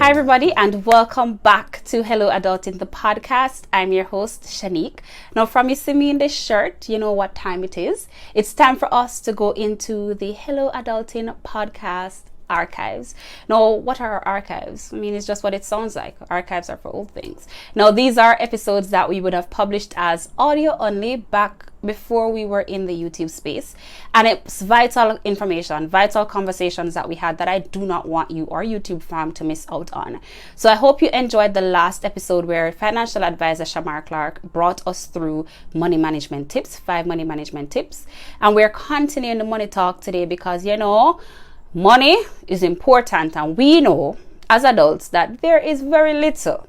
Hi, everybody, and welcome back to Hello Adulting, the podcast. I'm your host, Shanique. Now, from you see me in this shirt, you know what time it is. It's time for us to go into the Hello Adulting podcast archives. Now, what are our archives? I mean, it's just what it sounds like. Archives are for old things. Now, these are episodes that we would have published as audio only back before we were in the YouTube space, and it's vital information, vital conversations that we had that I do not want you or YouTube fam to miss out on. So I hope you enjoyed the last episode where financial advisor Shamar Clarke brought us through money management tips, 5 money management tips, and we're continuing the money talk today because money is important, and we know as adults that there is very little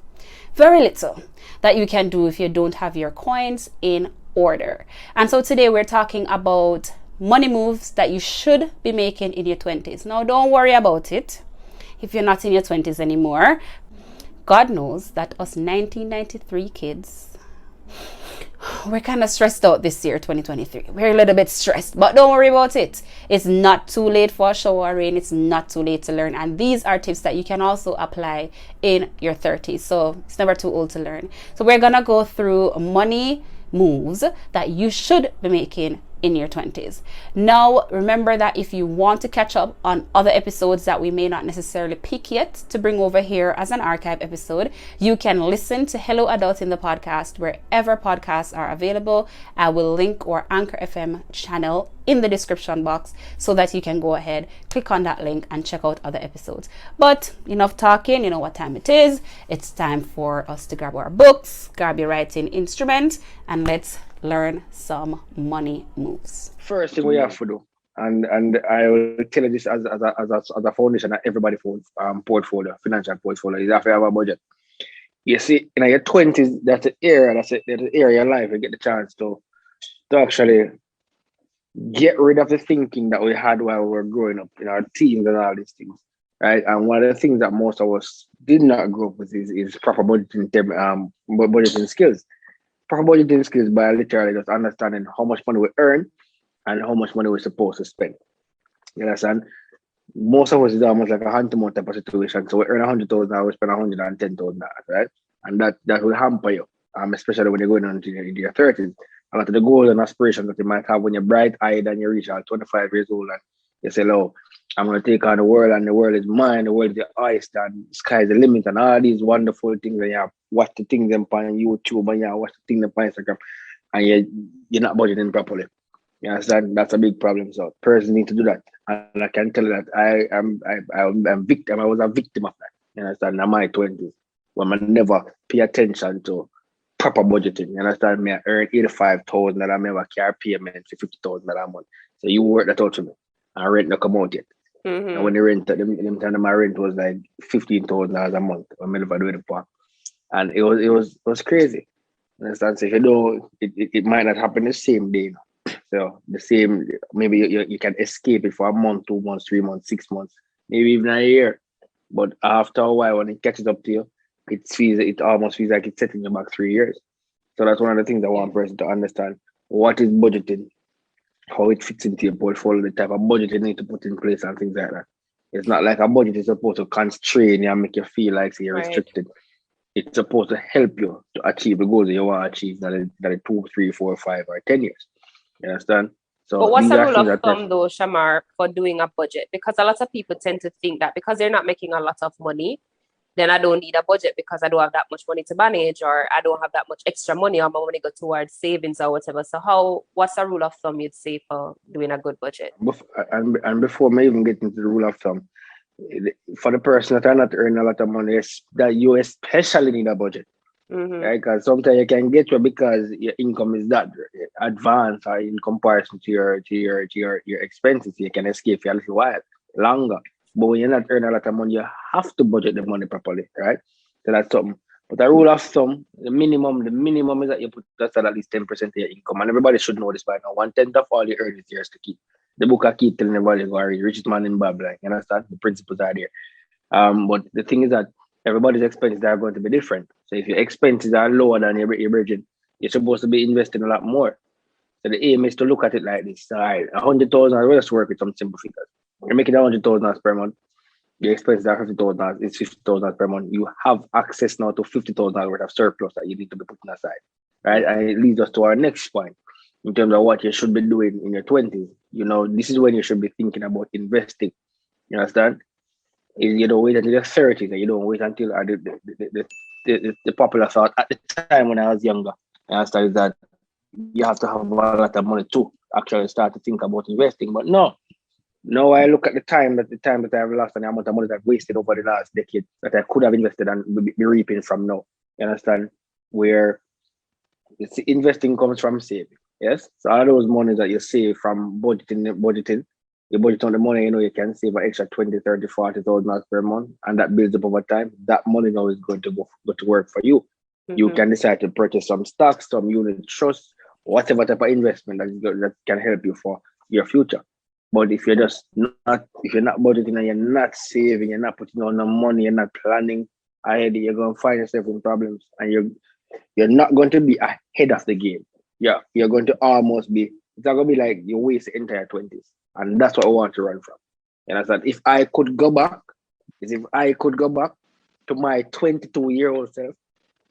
that you can do if you don't have your coins in order. And so today we're talking about money moves that you should be making in your 20s. Now, don't worry about it if you're not in your 20s anymore. God knows that us 1993 kids, we're kind of stressed out this year, 2023. We're a little bit stressed, but don't worry about it. It's not too late for a shower rain. It's not too late to learn. And these are tips that you can also apply in your 30s. So it's never too old to learn. So we're going to go through money moves that you should be making in your 20s. Now, remember that if you want to catch up on other episodes that we may not necessarily pick yet to bring over here as an archive episode, you can listen to Hello Adult in the podcast wherever podcasts are available. I will link our Anchor FM channel in the description box so that you can go ahead, click on that link and check out other episodes. But enough talking, you know what time it is. It's time for us to grab our books, grab your writing instrument, and let's learn some money moves. First thing we have to do, and I will tell you this as a foundation that everybody portfolio, financial portfolio, is have to have a budget. You see, in your 20s, that's the area, that's the area of life you get the chance to actually get rid of the thinking that we had while we were growing up in our teens and all these things, right? And one of the things that most of us did not grow up with is proper budgeting skills. Proper budgeting skills by literally just understanding how much money we earn and how much money we're supposed to spend. You understand? Most of us is almost like a hand-to-mouth type of situation. So we earn 100,000, we spend 110,000, right? And that will hamper you, especially when you're going on into your 30s. A lot of the goals and aspirations that you might have when you're bright-eyed and you reach out 25 years old and you say, "Oh, I'm going to take on the world and the world is mine, the world is the oyster and the sky is the limit," and all these wonderful things, and you have watch the things on YouTube and you have watch the things on Instagram, and you're not budgeting properly. You understand? That's a big problem. So person need to do that. And I can tell you that I'm victim. I was a victim of that. You understand? In my 20s, when I never pay attention to proper budgeting. You understand? Me, I earn 85,000 and I never carry payment for 50,000 a month. So you work that out to me. And rent not come out yet. Mm-hmm. And when the rent, them time my rent was like $15,000 a month. I never do it for. And it was crazy. You understand? So if you know, it might not happen the same day. You know? So the same, maybe you can escape it for a month, 2 months, 3 months, 6 months, maybe even a year. But after a while, when it catches up to you, it almost feels like it's setting you back 3 years. So that's one of the things I want a person to understand. What is budgeting? How it fits into your portfolio, the type of budget you need to put in place and things like that. It's not like a budget is supposed to constrain you and make you feel like you're restricted. It's supposed to help you to achieve the goals that you want to achieve that are 2, 3, 4, 5, or 10 years. You understand? So but what's the rule of thumb though, Shamar, for doing a budget? Because a lot of people tend to think that because they're not making a lot of money, then I don't need a budget because I don't have that much money to manage, or I don't have that much extra money, or my money go towards savings or whatever. So what's the rule of thumb you'd say for doing a good budget? And before me even get into the rule of thumb, for the person that are not earning a lot of money, that you especially need a budget. Mm-hmm. Right? Because sometimes you can get you because your income is that advanced or in comparison to your expenses, you can escape for a little while longer. But when you're not earning a lot of money, you have to budget the money properly, right? So that's something. But the rule of thumb, the minimum is that you put aside at least 10% of your income. And everybody should know this by now. 1/10 of all your earnings is yours to keep. The book I keep telling everybody, go read Richest Man in Babylon. You understand? The principles are there. But the thing is that everybody's expenses are going to be different. So if your expenses are lower than your budget, you're supposed to be investing a lot more. So the aim is to look at it like this. All right, 100,000, let's work with some simple figures. You're making 100,000 per month. your expenses are $50,000, it's $50,000 per month. You have access now to $50,000 worth of surplus that you need to be putting aside, right? And it leads us to our next point in terms of what you should be doing in your 20s. This is when you should be thinking about investing. You understand? You don't wait until your 30s, and you don't wait until the popular thought at the time when I was younger. I understand is that you have to have a lot of money to actually start to think about investing. But no, I look at the time that I've lost and the amount of money that I've wasted over the last decade that I could have invested and be reaping from now. You understand? Where investing comes from saving. Yes. So all those monies that you save from budgeting, you budget on the money, you can save an extra 20, 30, 40,000 dollars per month, and that builds up over time. That money now is going to go to work for you. You can decide to purchase some stocks, some unit trusts, whatever type of investment that can help you for your future. But if you're if you're not budgeting and you're not saving, you're not putting on the money, you're not planning ahead, you're going to find yourself in problems, and you're not going to be ahead of the game. Yeah, you're going to almost be. It's not going to be like you waste the entire 20s, and that's what I want to run from. And I said, if I could go back to my 22-year-old self,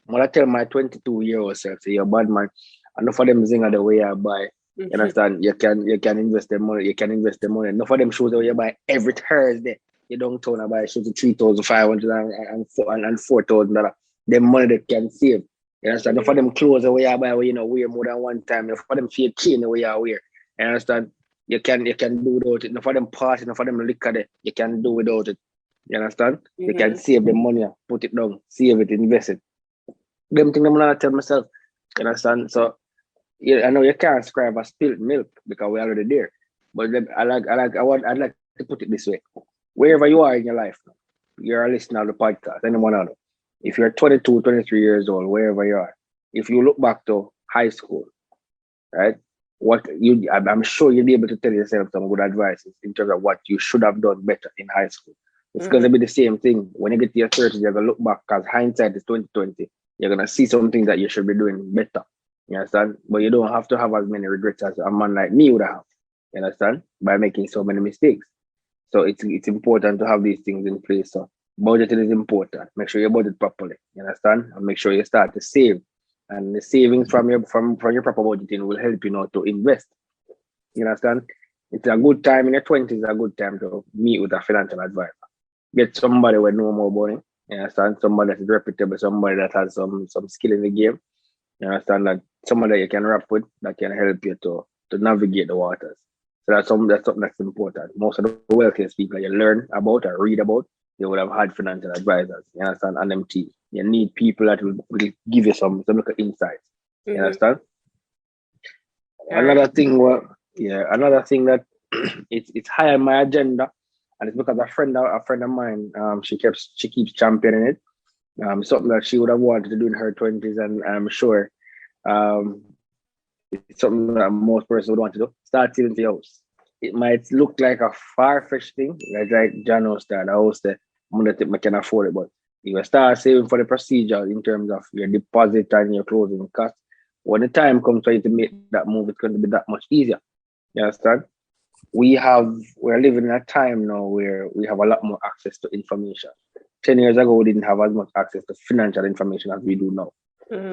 when I tell my 22-year-old self, say, you're a bad man, enough of them zing the way I buy. You understand? You can invest the money. Enough of them shoes that you buy every Thursday. You don't turn and buy shoes to $3,500 and $4,000. The money that can save. You understand? Enough of them clothes the way I buy, wear more than one time. Enough of them fake chain the way I wear. You understand? You can do without it. Enough of them party, enough of them liquor there. You can do without it. You understand? You can save the money, put it down, save it, invest it. Them things I'm gonna tell myself. You understand? So I know you can't describe a spilled milk because we're already there. But I'd like to put it this way. Wherever you are in your life, you're a listener of the podcast, anyone out there. If you're 22, 23 years old, wherever you are, if you look back to high school, right? I'm sure you'll be able to tell yourself some good advice in terms of what you should have done better in high school. It's going to be the same thing. When you get to your 30s, you're going to look back because hindsight is 2020. You're going to see something that you should be doing better. You understand? But you don't have to have as many regrets as a man like me would have. You understand? By making so many mistakes. So it's important to have these things in place. So budgeting is important. Make sure you budget properly. You understand? And make sure you start to save. And the savings from your proper budgeting will help you now to invest. You understand? It's a good time in your 20s, a good time to meet with a financial advisor. Get somebody with no more money. You understand? Somebody that is reputable, somebody that has some skill in the game. You understand? That somebody that you can rap with that can help you to navigate the waters. So that's something that's important. Most of the wealthiest people you learn about or read about, they would have had financial advisors. You understand? And them teams. You need people that will give you some look at insights. You understand? Another thing that it's high on my agenda, and it's because a friend of mine, she keeps championing it. Something that she would have wanted to do in her 20s, and I'm sure it's something that most persons would want to do. Start saving for your house. It might look like a far-fetched thing, like John house that I house the money that I can afford it, but you will start saving for the procedure in terms of your deposit and your closing costs. When the time comes for you to make that move, it's going to be that much easier. You understand? We're living in a time now where we have a lot more access to information. 10 years ago, we didn't have as much access to financial information as we do now.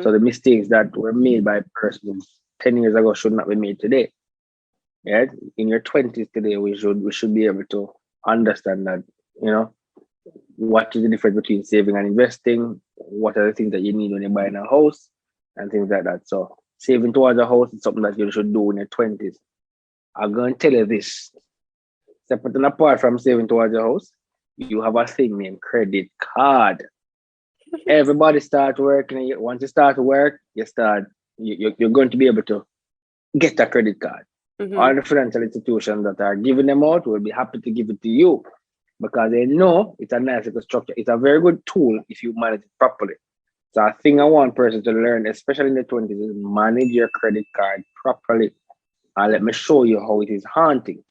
So the mistakes that were made by persons 10 years ago should not be made today. Yeah? In your 20s today, we should be able to understand that, what is the difference between saving and investing? What are the things that you need when you're buying a house and things like that? So saving towards a house is something that you should do in your 20s. I'm going to tell you this. Separate and apart from saving towards a house, you have a thing named credit card. Everybody start working. Once you start to work, you're going to be able to get a credit card. All the financial institutions that are giving them out will be happy to give it to you because they know it's a nice little structure. It's a very good tool if you manage it properly. So a thing I want person to learn, especially in the 20s, is manage your credit card properly. And let me show you how it is haunting.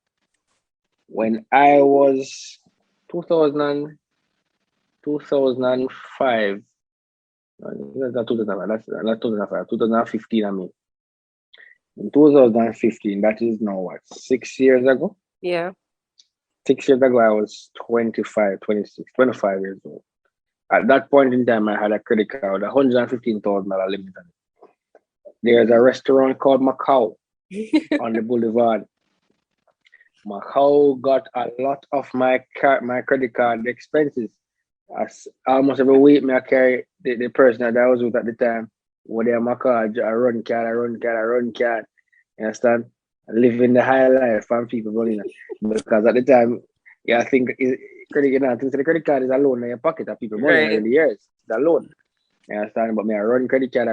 When I was 2005, 2015, I mean. In 2015, that is now what, 6 years ago? Yeah. 6 years ago, I was 25, 26, 25 years old. At that point in time, I had a credit card, $115,000 limit on it. There's a restaurant called Macau on the Boulevard. Macau got a lot of my credit card expenses. As almost every week, I carry the person that I was with at the time. When they have my card, I run card. You understand? Living the high life from people running. Because at the time, yeah, I think the credit card is a loan in your pocket that people money in the years. It's a loan. You understand? But me, I run credit card.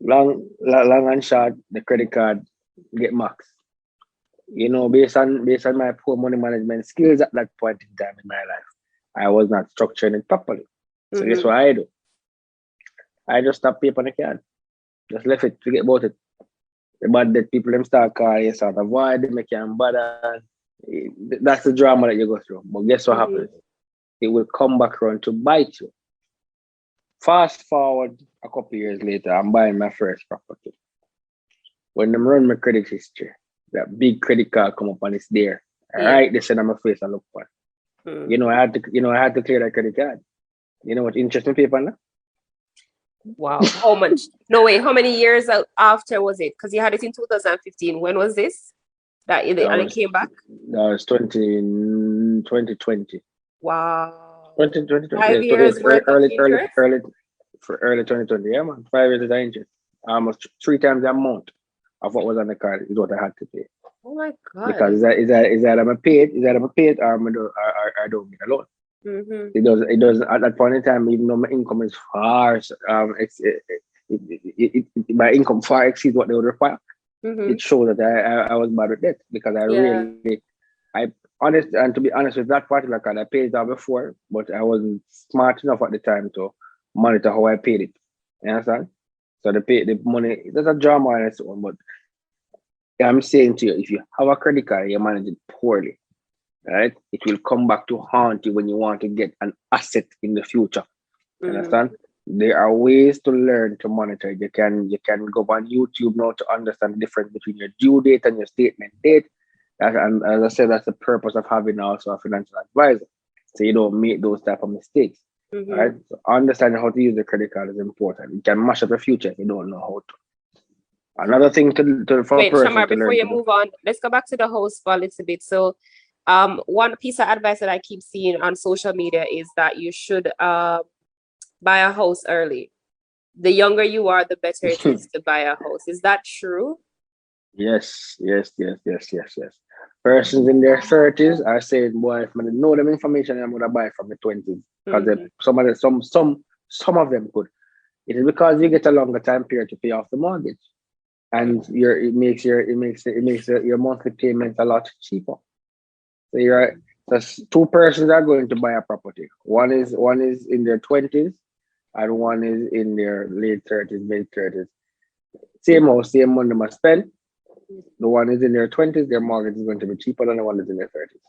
Long and short, the credit card get max. You know, based on my poor money management skills at that point in time in my life, I was not structuring it properly. So guess what I do? I just stop pay on the card. Just left it, forget about it. The bad that people them start calling, you start avoid them, make you bother. That's the drama that you go through. But guess what happens? It will come back around to bite you. Fast forward a couple years later, I'm buying my first property. When them run my credit history, that big credit card come up and it's there. Right, they send on my face and look for it. You know, I had to clear that credit card. You know what interest me pay on that? Wow. How much? No way. How many years after was it? Because you had it in 2015. When was this? And it came back? That was 2020. Wow. 2020. 5 years worth of interest? Early 2020. Yeah, man. 5 years of interest. Almost 3 times the amount of what was on the card is what I had to pay. Oh my God. Because is that I'm paid or I don't get a loan. It does at that point in time, even though my income is far my income far exceeds what they would require. It shows that I was bad with debt because I to be honest with that particular card, I paid it out before, but I wasn't smart enough at the time to monitor how I paid it. You understand? So the money, there's a drama on its own, but I'm saying to you, if you have a credit card, you manage it poorly, right? It will come back to haunt you when you want to get an asset in the future. Understand? There are ways to learn to monitor it. You can go on YouTube now to understand the difference between your due date and your statement date. And as I said, that's the purpose of having also a financial advisor, so you don't make those type of mistakes. Right? So understanding how to use the credit card is important. It can mash up your future if you don't know how to. Another thing for Wait, a person Shamar, to before learn you move on, let's go back to the house for a little bit. So one piece of advice that I keep seeing on social media is that you should buy a house early. The younger you are, the better it is to buy a house. Is that true? Yes. Persons in their 30s are saying, boy, if I know them information, I'm gonna buy from the 20s. Because some of them could. It is because you get a longer time period to pay off the mortgage. And it makes your monthly payments a lot cheaper. So there's 2 persons are going to buy a property. One is in their 20s and one is in their late 30s, mid 30s. Same house, same money must spend. The one is in their 20s, their mortgage is going to be cheaper than the one that's in their 30s.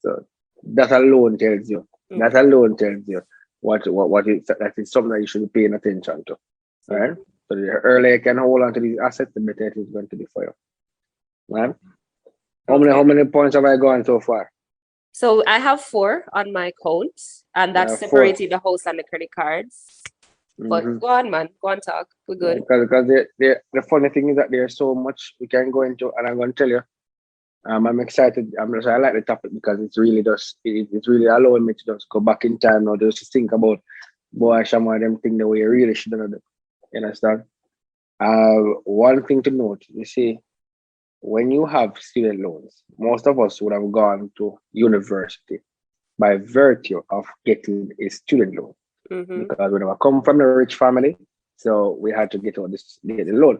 So that alone tells you. That alone tells you that is something that you should be paying attention to. Right? So the earlier you can hold on to these assets, the better it is going to be for you. Right? How many points have I gone so far? So I have 4 on my account, and that's separating the house and the credit cards. But go on, man. Go on, talk. We're good. Because the funny thing is that there's so much we can go into, and I'm going to tell you, I'm excited. I like the topic because it's really allowing me to just go back in time now, just to think about, boy, some of them think the way you really should have done it. You understand? One thing to note, you see, when you have student loans, most of us would have gone to university by virtue of getting a student loan. Because we never come from a rich family, so we had to get the loan.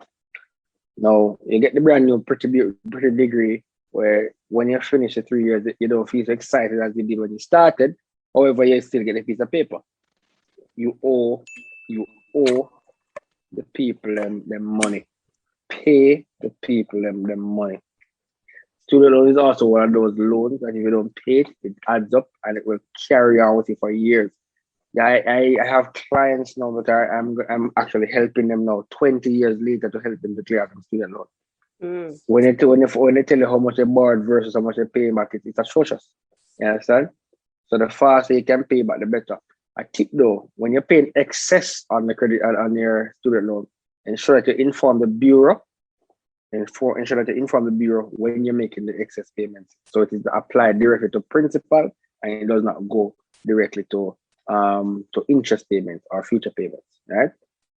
Now you get the brand new pretty degree where when you finish the 3 years, you don't feel so excited as you did when you started. However, you still get a piece of paper. You owe the people them money. Pay the people them money. Student loan is also one of those loans that if you don't pay it, it adds up and it will carry on with you for years. Yeah, I have clients now that I'm actually helping them now 20 years later to help them to clear out some student loan. When they tell you how much they borrowed versus how much they pay back, it's atrocious. You understand? So the faster you can pay back, the better. A tip though, when you're paying excess on the credit on your student loan, ensure that you inform the bureau ensure that you inform the bureau when you're making the excess payments. So it is applied directly to principal and it does not go directly to interest payments or future payments, right?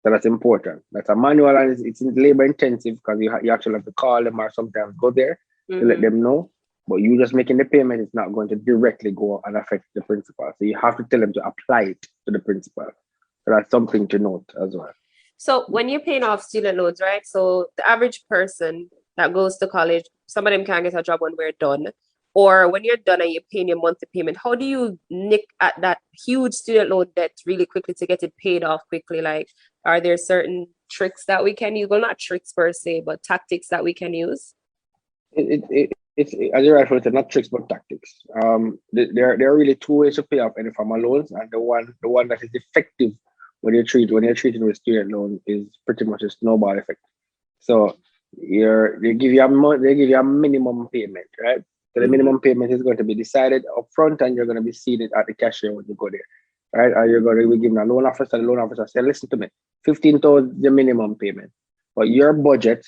So that's important. That's a manual and it's labor intensive because you actually have to call them or sometimes go there to let them know. But you just making the payment is not going to directly go and affect the principal. So you have to tell them to apply it to the principal. So that's something to note as well. So when you're paying off student loans, right? So the average person that goes to college, some of them can't get a job when we're done. Or when you're done and you're paying your monthly payment, how do you nick at that huge student loan debt really quickly to get it paid off quickly? Like, are there certain tricks that we can use? Well, not tricks per se, but tactics that we can use? It's as you're right, it's not tricks but tactics. There are really two ways to pay off any form of loans, and the one that is effective when you're treating with student loan is pretty much a snowball effect. So they give you a minimum payment, right? So the minimum payment is going to be decided upfront, and you're going to be seeing it at the cashier when you go there, right? Or you're going to be given a loan officer. The loan officer say, "Listen to me, 15,000 the minimum payment, but your budget,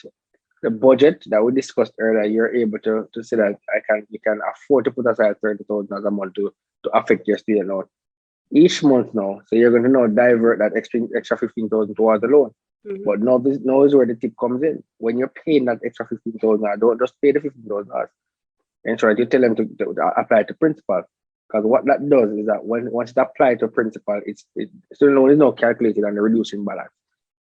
the budget that we discussed earlier, you're able to say that you can afford to put aside 30,000 as a month to affect your student loan each month now. So you're going to now divert that extra 15,000 towards the loan." But now is where the tip comes in. When you're paying that extra 15,000, don't just pay the 15,000. And so you tell them to apply to principal. Because what that does is that once it applied to principal, student loan is now calculated on the reducing balance.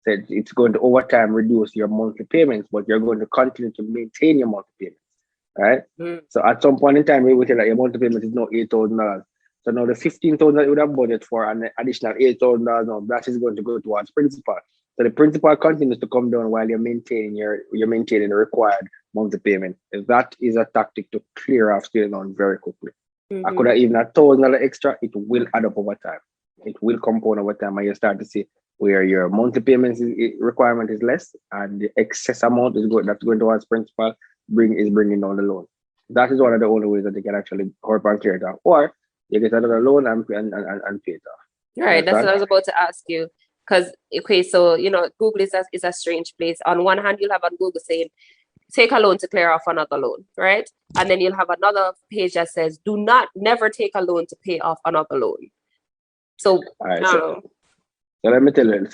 So it's going to over time reduce your monthly payments, but you're going to continue to maintain your monthly payments, right? So at some point in time, we will tell that your monthly payment is now $8,000. So now the 15,000 that you would have budgeted for and the additional $8,000 now that is going to go towards principal. So the principal continues to come down while you're maintaining the required monthly payment. If that is a tactic to clear off student loan very quickly. I could have even $1,000 extra, it will add up over time. It will compound over time, and you start to see where your monthly payments requirement is less and the excess amount that's going towards principal is bringing down the loan. That is one of the only ways that they can actually help and clear it off. Or you get another loan and pay it off. Right, that's what I was about to ask you. Because, okay, so, Google is a strange place. On one hand, you'll have on Google saying, take a loan to clear off another loan, right? And then you'll have another page that says, never take a loan to pay off another loan. So, so let me tell you,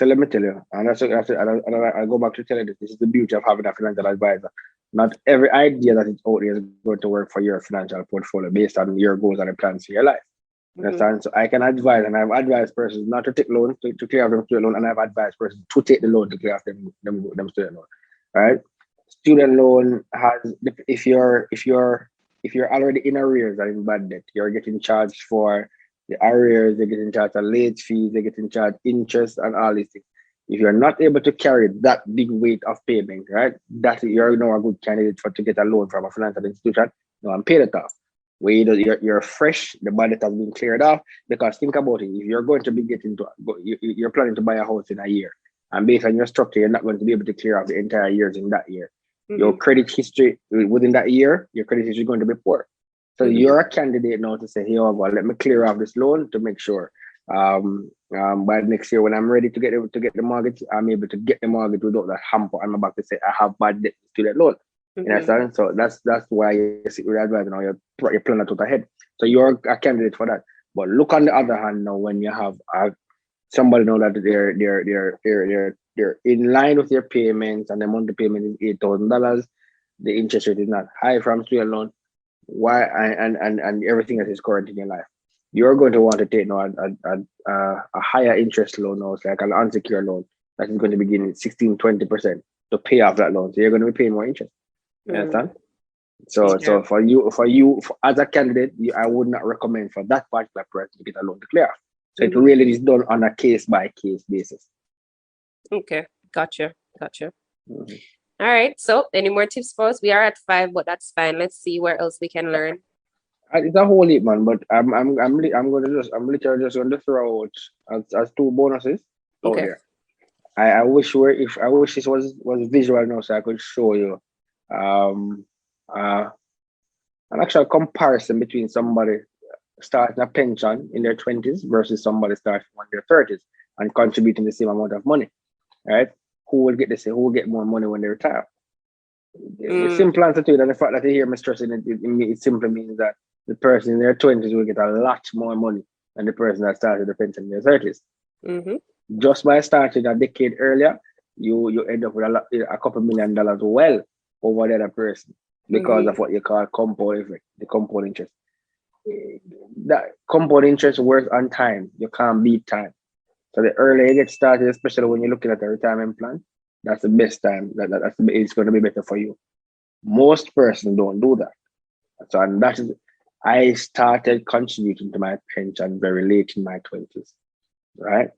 and I go back to tell you this is the beauty of having a financial advisor. Not every idea that is out there is going to work for your financial portfolio based on your goals and plans for your life. Understand? So I can advise, and I've advised persons not to take loans to clear off them student loan, and I've advised persons to take the loan to clear off them student loan. Right? Student loan has, if you're already in arrears or in bad debt, you're getting charged for the arrears, you're getting charged for late fees, you're getting charged interest and all these things. If you're not able to carry that big weight of payment, right, that you're now a good candidate to get a loan from a financial institution, and pay it off. Where you're fresh, the budget has been cleared off. Because think about it, if you're going to be you're planning to buy a house in a year, and based on your structure, you're not going to be able to clear off the entire years in that year. Your credit history within that year, your credit history is going to be poor. So you're a candidate now to say, hey, let me clear off this loan to make sure by next year when I'm ready to get the mortgage, I'm able to get the mortgage without that hamper. I'm about to say I have bad debt student loan. You understand? So that's why you sit with advice now. You plan that out ahead. So you're a candidate for that. But look on the other hand now, when you have somebody know that they're in line with their payments and the monthly payment is $8,000, the interest rate is not high from student loan. Why and everything that is current in your life, you're going to want to take now a higher interest loan now, like an unsecured loan that is going to begin at 16-20% to pay off that loan. So you're going to be paying more interest. You understand? So for you as a candidate, I would not recommend for that particular person to get a loan to clear off. So it really is done on a case by case basis. Okay, gotcha. All right. So, any more tips for us? We are at 5, but that's fine. Let's see where else we can learn. It's a whole heap, man. But I'm literally just going to throw out as 2 bonuses out there. I wish this was visual now, so I could show you um, an actual comparison between somebody starting a pension in their 20s versus somebody starting in their 30s and contributing the same amount of money, right? Who will get the same? Who will get more money when they retire? The simple answer to it, and the fact that you hear me stressing it, it simply means that the person in their 20s will get a lot more money than the person that started the pension in their 30s. Just by starting a decade earlier, you end up with a couple $1 million well over the other person because of what you call compound effect, the compound interest. That compound interest works on time. You can't beat time. So the earlier you get started, especially when you're looking at a retirement plan, that's the best time. It's going to be better for you. Most persons don't do that. So and that is, I started contributing to my pension very late in my 20s, right?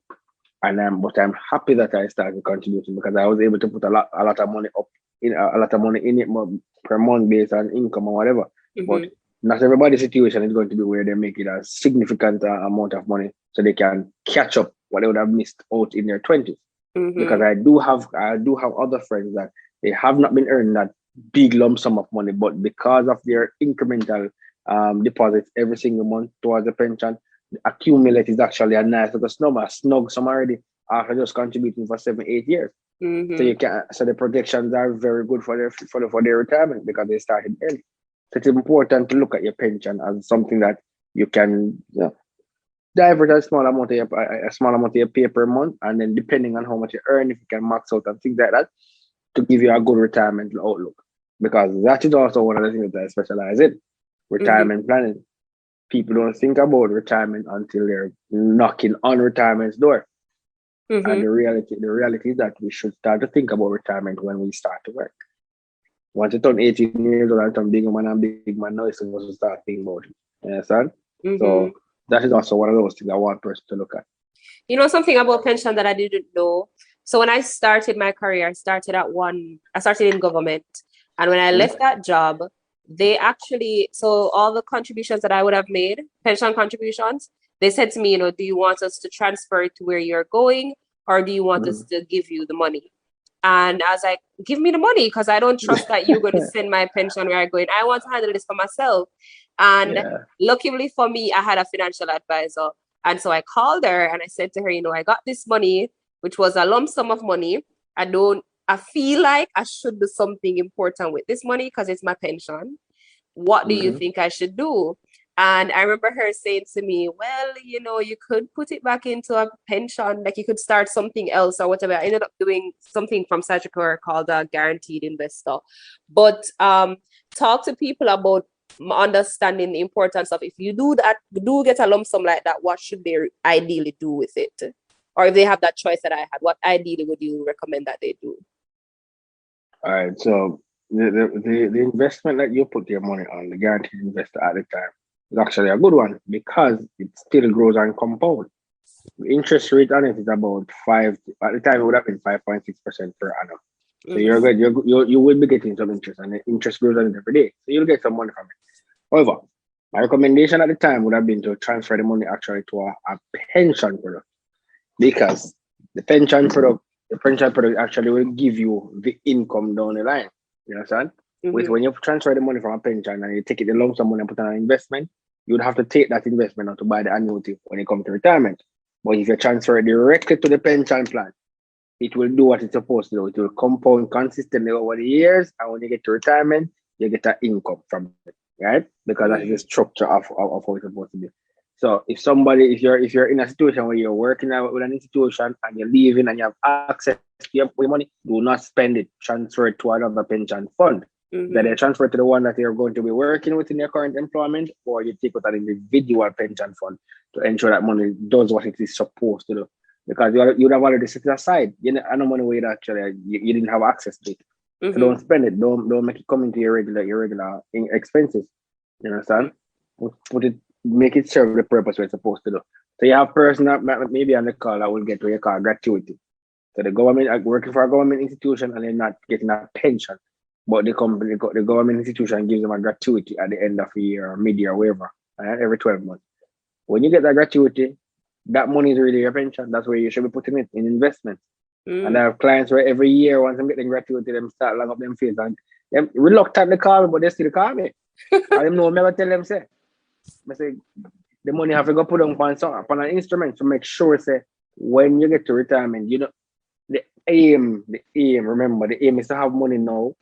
But I'm happy that I started contributing because I was able to put a lot of money up in a lot of money in it per month based on income or whatever. But not everybody's situation is going to be where they make it a significant amount of money so they can catch up what they would have missed out in their 20s. Because I do have other friends that they have not been earning that big lump sum of money, but because of their incremental deposits every single month towards the pension, accumulate is actually a nice little snug sum already after just contributing for 7-8 years. So the projections are very good for their retirement because they started early. So it's important to look at your pension as something that you can divert a small amount of your pay per month, and then depending on how much you earn, if you can max out and things like that, to give you a good retirement outlook. Because that is also one of the things that I specialize in, retirement planning. People don't think about retirement until they're knocking on retirement's door. And the reality is that we should start to think about retirement when we start to work. Once you turn 18 years old and turn big man, now you're supposed to start thinking about it. You understand? So that is also one of those things I want person to look at. You know something about pension that I didn't know? So when I started my career, I started in government. And when I left that job, they actually, so all the contributions that I would have made, pension contributions, they said to me, do you want us to transfer it to where you're going, or do you want us to give you the money? And I was like, give me the money, because I don't trust that you're going to send my pension where I'm going. I want to handle this for myself. And luckily for me, I had a financial advisor. And so I called her and I said to her, I got this money, which was a lump sum of money. I feel like I should do something important with this money because it's my pension. What do you think I should do? And I remember her saying to me, well, you could put it back into a pension, like you could start something else or whatever. I ended up doing something from Sagicor called a guaranteed investor. But talk to people about understanding the importance of, if you do get a lump sum like that, what should they ideally do with it? Or if they have that choice that I had, what ideally would you recommend that they do? All right, so the investment that you put your money on, the guaranteed investor at the time, is actually a good one because it still grows and compound. The interest rate on it is about 5. At the time, it would have been 5.6% per annum. So you're good. You will be getting some interest, and the interest grows on it every day. So you'll get some money from it. However, my recommendation at the time would have been to transfer the money actually to a pension product, because the pension product actually will give you the income down the line. You understand? With when you transfer the money from a pension and you take it, the lump sum money and put on an investment, you'd have to take that investment out to buy the annuity when you come to retirement. But if you transfer it directly to the pension plan, it will do what it's supposed to do. It will compound consistently over the years, and when you get to retirement, you get an income from it, right? Because that is the structure of how it's supposed to be. So if you're in a situation where you're working with an institution and you're leaving and you have access to your money, do not spend it. Transfer it to another pension fund. That they transfer to the one that you're going to be working with in your current employment, or you take out an individual pension fund to ensure that money does what it is supposed to do. Because you'd have already set it aside. I know money where you actually you didn't have access to it. So don't spend it. Don't make it come into your regular expenses. You understand? Put it, make it serve the purpose where it's supposed to do. So you have person that maybe on the call that will get what you call gratuity. So the government working for a government institution and they're not getting a pension, but the government institution gives them a gratuity at the end of the year or mid-year or wherever, every 12 months. When you get that gratuity, that money is really your pension. That's where you should be putting it in investments. And I have clients where every year, once I'm getting gratuity, them start long up them face Them reluctant to call me, but they still call me. I them know me ever tell them say. I say the money have to go put on upon an instrument to make sure say when you get to retirement, you know the aim, remember the aim is to have money now,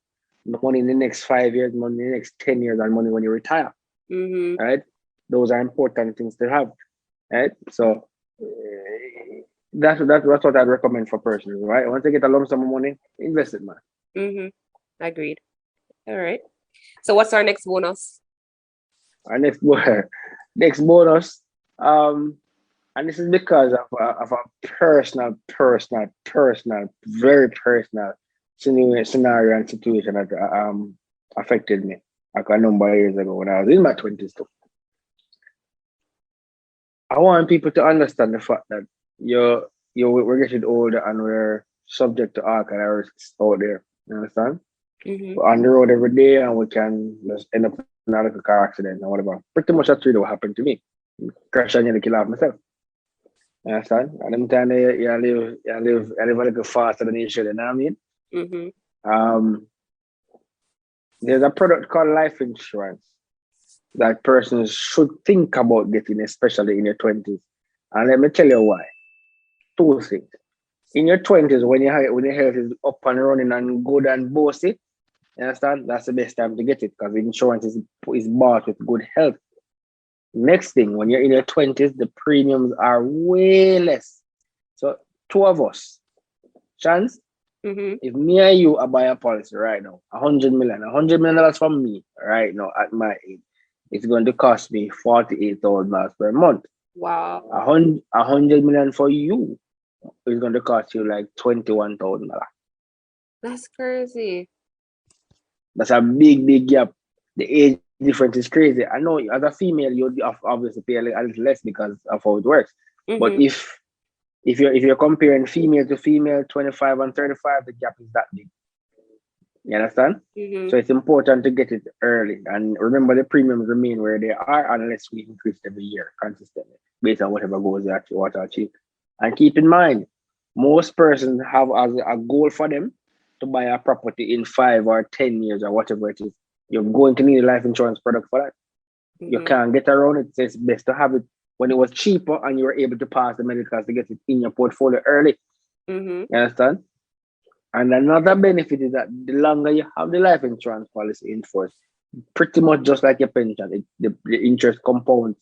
the money in the next 5 years, money in the next 10 years, and money when you retire. Right? Those are important things to have. Right? So that's what I'd recommend for persons, right? Once you get a lump sum of money, invest it, man. Agreed. All right. So what's our next bonus? Our next bonus, and this is because of a personal, very personal scenario and situation that affected me like a number of years ago when I was in my 20s too. I want people to understand the fact that we're getting older and we're subject to all kind of risks out there. You understand? We're on the road every day and we can just end up in a car accident or whatever. Pretty much that's really what happened to me. Crash and nearly kill off myself. You understand? And them time you live a little faster than you should, you know what I mean? There's a product called life insurance that persons should think about getting, especially in your 20s. And let me tell you why. Two things. In your 20s, when your health is up and running and good and bossy, you understand? That's the best time to get it because insurance is bought with good health. Next thing, when you're in your 20s, the premiums are way less. So, two of us, chance, if me and you are buying a policy right now, $100 million from me right now at my age, it's going to cost me $48,000 per month. Wow. $100 million for you is going to cost you like $21,000. That's crazy. That's a big gap. The age difference is crazy. I know as a female, you obviously pay a little less because of how it works. But if you're comparing female to female, 25 and 35, the gap is that big. You understand? So it's important to get it early. And remember, the premiums remain where they are unless we increase every year consistently based on whatever goals they actually want to achieve. And keep in mind, most persons have as a goal for them to buy a property in 5 or 10 years or whatever it is. You're going to need a life insurance product for that. You can't get around it. So it's best to have it when it was cheaper and you were able to pass the medicals to get it in your portfolio early. You understand? And another benefit is that the longer you have the life insurance policy in force, pretty much just like your pension, the interest compounds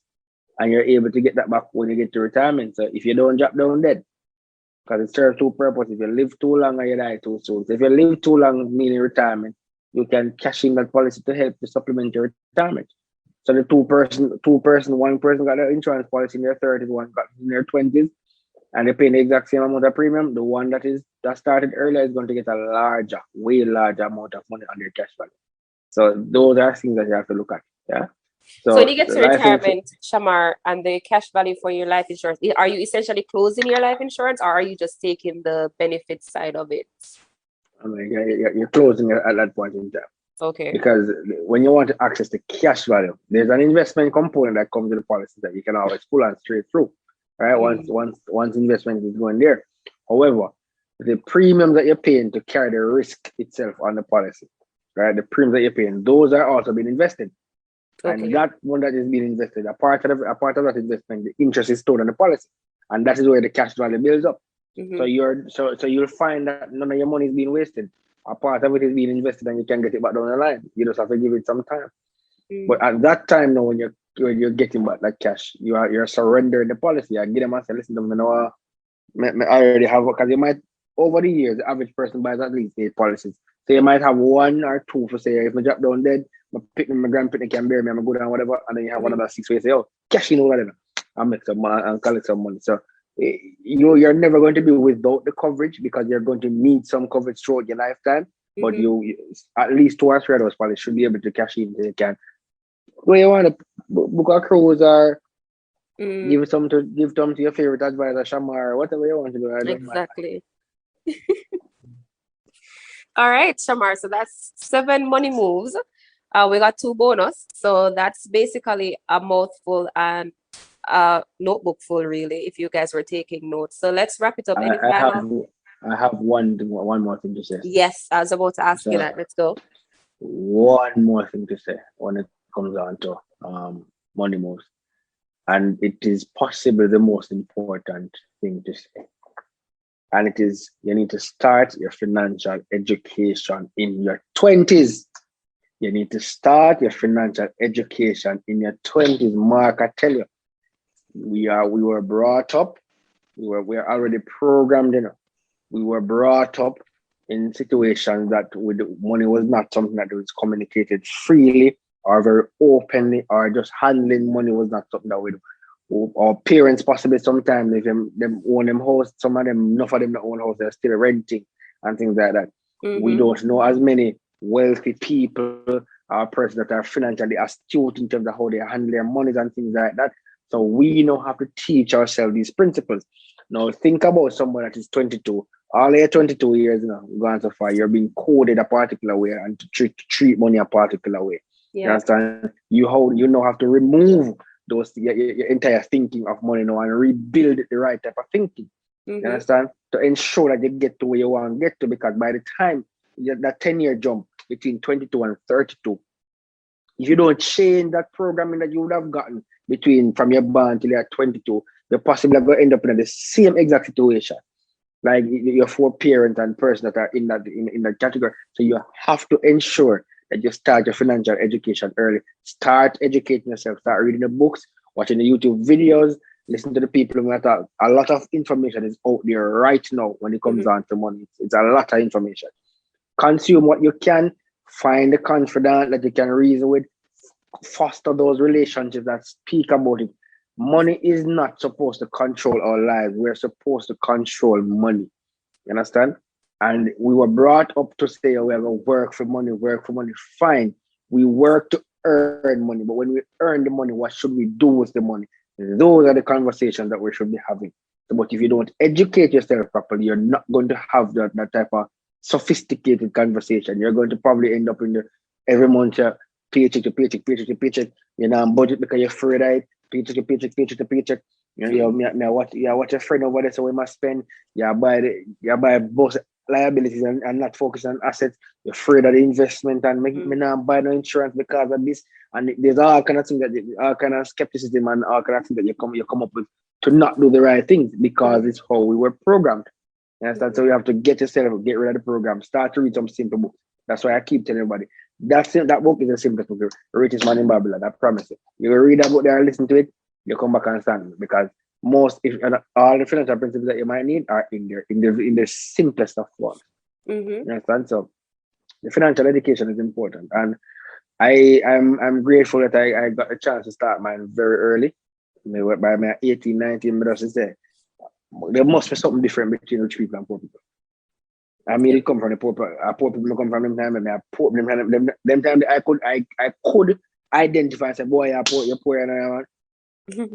and you're able to get that back when you get to retirement. So if you don't drop down dead, because it serves two purposes. If you live too long or you die too soon. So if you live too long, meaning retirement, you can cash in that policy to help to supplement your retirement. So the one person got their insurance policy in their 30s, one got in their 20s, and they pay the exact same amount of premium. The one that started earlier is going to get a way larger amount of money on their cash value. So those are things that you have to look at. Yeah. So when you get to retirement, Shamar, and the cash value for your life insurance, are you essentially closing your life insurance or are you just taking the benefit side of it? I mean, you're closing it at that point in time. Okay. Because when you want to access the cash value, there's an investment component that comes with the policy that you can always pull on straight through, right? Once investment is going there. However, the premiums that you're paying to carry the risk itself on the policy, right? The premiums that you're paying, those are also being invested. Okay. And that one that is being invested, a part of that investment, the interest is stored on the policy, and that is where the cash value builds up. So you'll find that none of your money is being wasted. A part of it is being invested, and you can get it back down the line. You just have to give it some time. But at that time, now when you're getting back that cash, you're surrendering the policy. I get them and say, listen, I already have, because you might over the years, the average person buys at least 8 policies. So you might have 1 or 2 for say, if I drop down dead, my grandparent can bury me, I'm go down whatever, and then you have another 6 ways. Say, oh, cash in all of them. I'll make some money and collect some money. So you're never going to be without the coverage because you're going to need some coverage throughout your lifetime. But you at least 2 or 3 of those policies should be able to cash in if you can. When you want to book a cruise or give some to your favorite advisor, Shamar, whatever you want to do. Exactly. All right, Shamar. So that's 7 money moves. We got 2 bonus. So that's basically a mouthful and a notebook full, really, if you guys were taking notes. So let's wrap it up. I have one more thing to say. Yes, I was about to ask you that. Let's go. one more thing to say when it comes on to money moves. And it is possibly the most important thing to say. And it is you need to start your financial education in your 20s. You need to start your financial education in your 20s. Mark, I tell you, we were brought up, we are already programmed, we were brought up in situations that with money was not something that was communicated freely or very openly, or just handling money was not something that would our parents possibly sometimes if them own them house, some of them, enough of them don't own house, they're still renting and things like that. We don't know as many wealthy people or persons that are financially astute in terms of how they handle their monies and things like that. So we now have to teach ourselves these principles. Now think about someone that is 22. All your 22 years, gone so far, you're being coded a particular way and to treat money a particular way. You understand? You now have to remove those your entire thinking of money now and rebuild it the right type of thinking. You understand? To ensure that you get to where you want to get to, because by the time that 10-year jump between 22 and 32, if you don't change that programming that you would have gotten from your born till you're 22, you're possibly going to end up in the same exact situation. Like your four parents and person that are in that category. So you have to ensure that you start your financial education early. Start educating yourself. Start reading the books, watching the YouTube videos, listen to the people who talk. A lot of information is out there right now when it comes down to money. It's a lot of information. Consume what you can. Find the confidant that you can reason with. Foster those relationships that speak about it. Money is not supposed to control our lives. We're supposed to control money. You understand? And we were brought up to say, we're going to work for money. Fine. We work to earn money. But when we earn the money, what should we do with the money? Those are the conversations that we should be having. But if you don't educate yourself properly, you're not going to have that type of sophisticated conversation. You're going to probably end up in every month, paycheck to paycheck. Budget because you're afraid of it. Paycheck to paycheck. What your friend over there, so we must spend. Buy both liabilities and not focus on assets. You're afraid of the investment and me not buy no insurance because of this. And there's all kind of things all kind of skepticism and all kind of things that you come up with to not do the right things because it's how we were programmed. So you have to get rid of the program. Start to read some simple books. That's why I keep telling everybody. That book is the simplest book. The Richest Man in Babylon. I promise you. You read that book there and listen to it, you come back and stand because all the financial principles that you might need are in there, in the simplest of forms. You understand? So the financial education is important, and I'm grateful that I got a chance to start mine very early. By my 18, 19, but as I say, there must be something different between rich people and poor people. I mean, it come from the poor people come from them time, and them time I could identify and say, boy, you're poor, and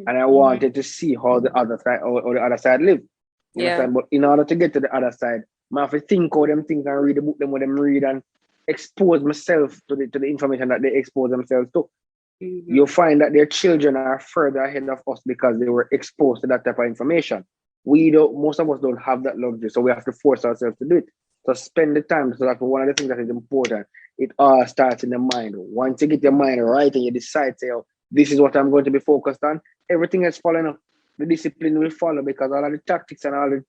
I wanted to see how the other side or the other side live. But in order to get to the other side, I have to think how them things and read the book, what them read, and expose myself to the information that they expose themselves to. You'll find that their children are further ahead of us because they were exposed to that type of information. Most of us don't have that luxury, so we have to force ourselves to do it. So spend the time. So that's one of the things that is important. It all starts in the mind. Once you get your mind right and you decide, say, oh, this is what I'm going to be focused on, everything else following up. The discipline will follow because all of the tactics and all the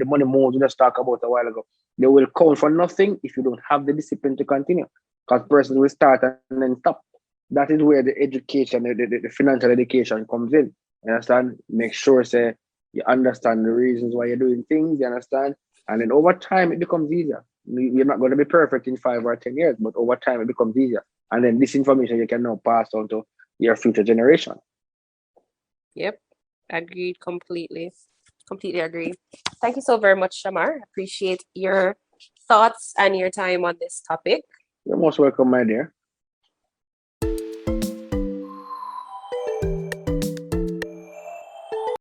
money moves we just talked about a while ago, they will count for nothing if you don't have the discipline to continue. Because person will start and then stop. That is where the education, the financial education comes in. You understand? Make sure, say, you understand the reasons why you're doing things, you understand? And then over time, it becomes easier. You're not going to be perfect in 5 or 10 years, but over time, it becomes easier. And then this information you can now pass on to your future generation. Yep. Agreed completely. Completely agree. Thank you so very much, Shamar. Appreciate your thoughts and your time on this topic. You're most welcome, my dear.